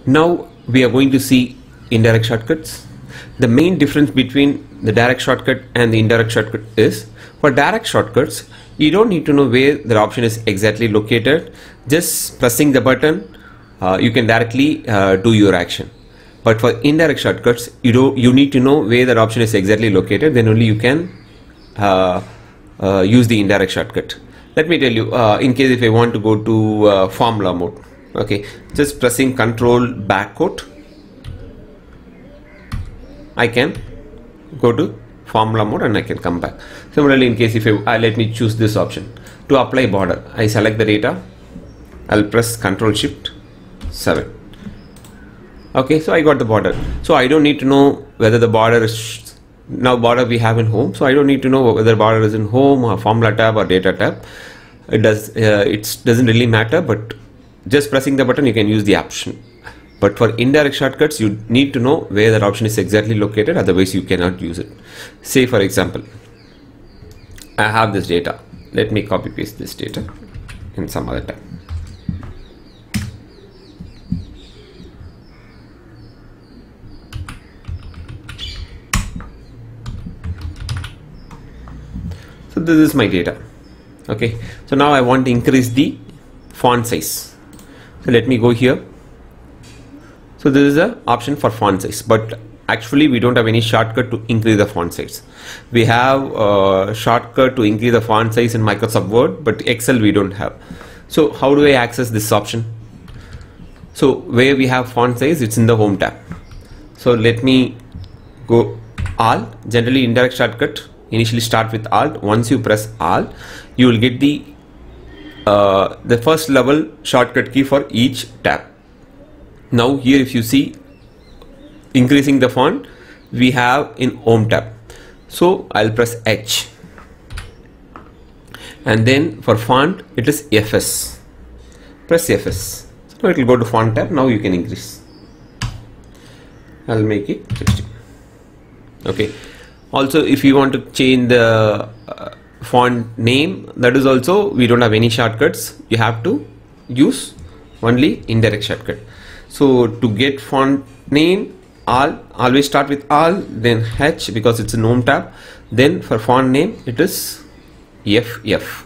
Now we are going to see indirect shortcuts. The main difference between the direct shortcut and the indirect shortcut is, for direct shortcuts you don't need to know where the option is exactly located. Just pressing the button you can directly do your action. But for indirect shortcuts you need to know where that option is exactly located, then only you can use the indirect shortcut. Let me tell you, in case if I want to go to formula mode, okay, just pressing Control backquote, I can go to formula mode and I can come back. Similarly, in case if let me choose this option to apply border, I select the data, I'll press Control Shift 7. Okay, so I got the border. So I don't need to know whether the border is, now border we have in home, so I don't need to know whether border is in home or formula tab or data tab. It doesn't really matter, but just pressing the button you can use the option. But for indirect shortcuts you need to know where that option is exactly located, otherwise you cannot use it. Say for example, I have this data, let me copy paste this data in some other tab. So this is my data. Okay, so now I want to increase the font size. So let me go here. So this is an option for font size, but actually we don't have any shortcut to increase the font size. We have a shortcut to increase the font size in Microsoft Word, but Excel we don't have. So how do I access this option? So where we have font size, it's in the home tab. So let me go Alt. Generally indirect shortcut initially start with Alt. Once you press Alt, you will get the first level shortcut key for each tab. Now here if you see, increasing the font we have in home tab. So I'll press H, and then for font it is FS. Press FS. So it will go to font tab. Now you can increase. I'll make it 16. Okay. Also, if you want to change the font name, that is also we don't have any shortcuts. You have to use only indirect shortcut. So to get font name, always start with Alt, then H because it's a home tab. Then for font name it is FF.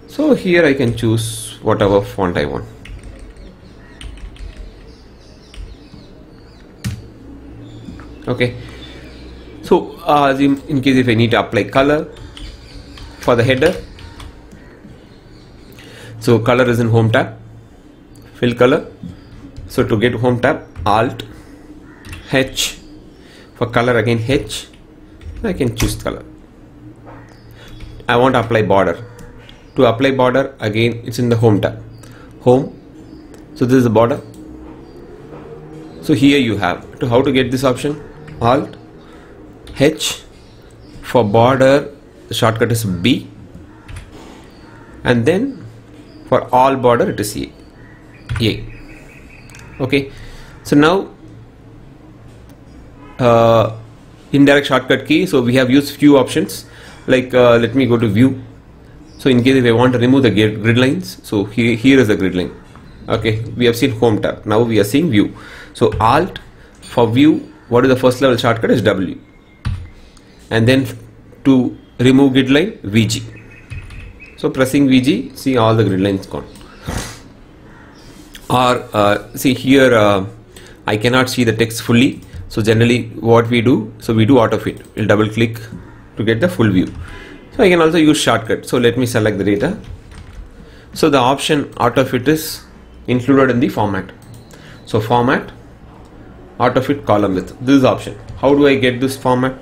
So here I can choose whatever font I want. Okay. So in case if I need to apply color for the header, so color is in home tab, fill color. So to get home tab, Alt H, for color again H, I can choose color. I want to apply border. To apply border again it's in the home tab, home. So this is the border. So here you have to how to get this option, Alt H, for border the shortcut is B, and then for all border it is A. Okay, so now indirect shortcut key, so we have used few options like let me go to view. So in case if I want to remove the grid lines, so here is the grid line. Okay, we have seen home tab, now we are seeing view. So Alt for view, what is the first level shortcut is W, and then to remove grid line VG. So pressing VG, see all the grid lines gone. Or see here I cannot see the text fully, so generally what we do, so we do autofit. We'll double click to get the full view. So I can also use shortcut. So let me select the data. So the option autofit is included in the format. So format, autofit column width, this is the option. How do I get this format?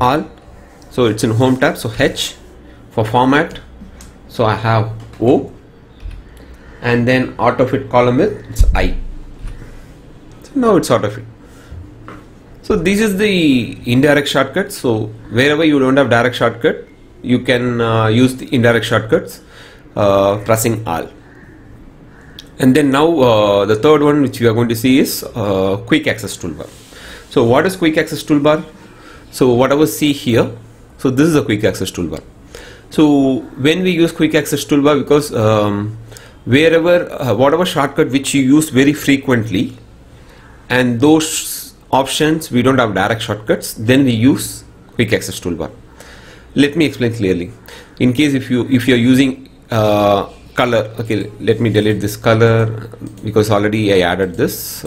Alt, so it's in home tab, so H for format, so I have O, and then autofit column width, it's I. So now it's autofit. So this is the indirect shortcut. So wherever you don't have direct shortcut, you can use the indirect shortcuts pressing Alt. And then now the third one which we are going to see is quick access toolbar. So what is quick access toolbar? So whatever see here, so this is a quick access toolbar. So when we use quick access toolbar, because wherever whatever shortcut which you use very frequently, and those options we don't have direct shortcuts, then we use quick access toolbar. Let me explain clearly. In case if you're using color, okay, let me delete this color because already I added this.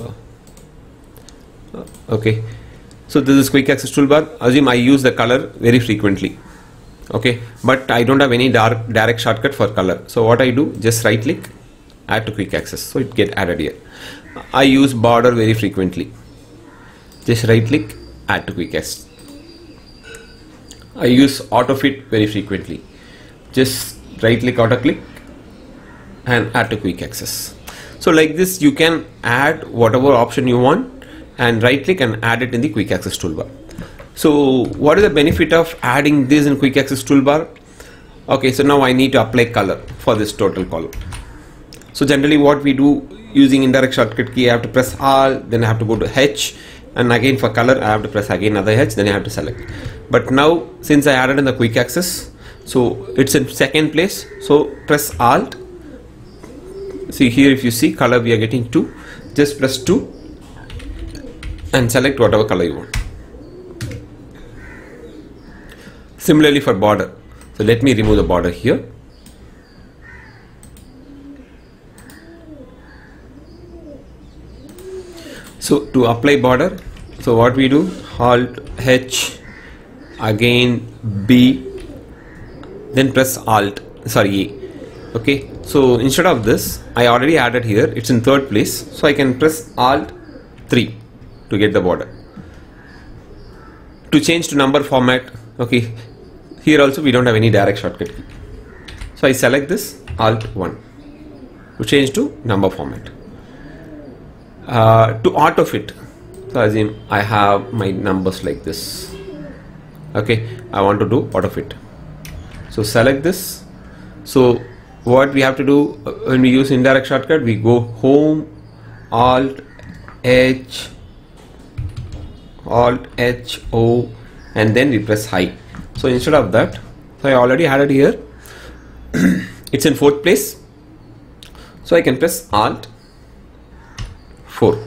Okay, so this is quick access toolbar. Assume I use the color very frequently, okay, but I don't have any direct shortcut for color. So what I do, just right click, add to quick access, so it get added here. I use border very frequently, just right click, add to quick access. I use auto fit very frequently, just right click, auto click, and add to quick access. So like this you can add whatever option you want and right click and add it in the quick access toolbar. So what is the benefit of adding this in quick access toolbar? Okay, so now I need to apply color for this total column. So generally what we do using indirect shortcut key, I have to press Alt, then I have to go to H, and again for color I have to press again another H, then I have to select. But now since I added in the quick access, so it's in second place, so press Alt. See here, if you see color we are getting 2, just press 2 and select whatever color you want. Similarly for border, so let me remove the border here. So to apply border, so what we do, Alt H, again B, then press Alt, sorry, A. Okay, so instead of this, I already added here, it's in third place, so I can press Alt 3 to get the border. To change to number format, okay, here also we don't have any direct shortcut key, so I select this Alt 1 to change to number format. To auto fit, so assume I have my numbers like this, okay, I want to do auto fit, so select this. So what we have to do when we use indirect shortcut, we go home, Alt H, Alt H O, and then we press high. So instead of that, so I already had it here, it's in fourth place, so I can press Alt 4.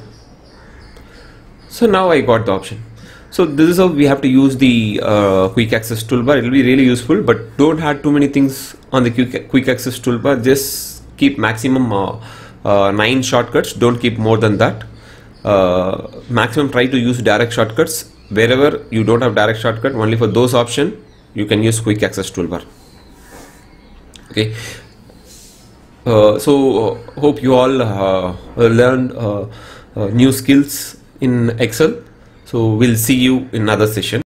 So now I got the option. So this is how we have to use the quick access toolbar. It will be really useful, but don't have too many things on the quick access toolbar. Just keep maximum 9 shortcuts. Don't keep more than that. Maximum try to use direct shortcuts. Wherever you don't have direct shortcut, only for those options you can use quick access toolbar. Okay. So hope you all learned new skills in Excel. So we'll see you in another session.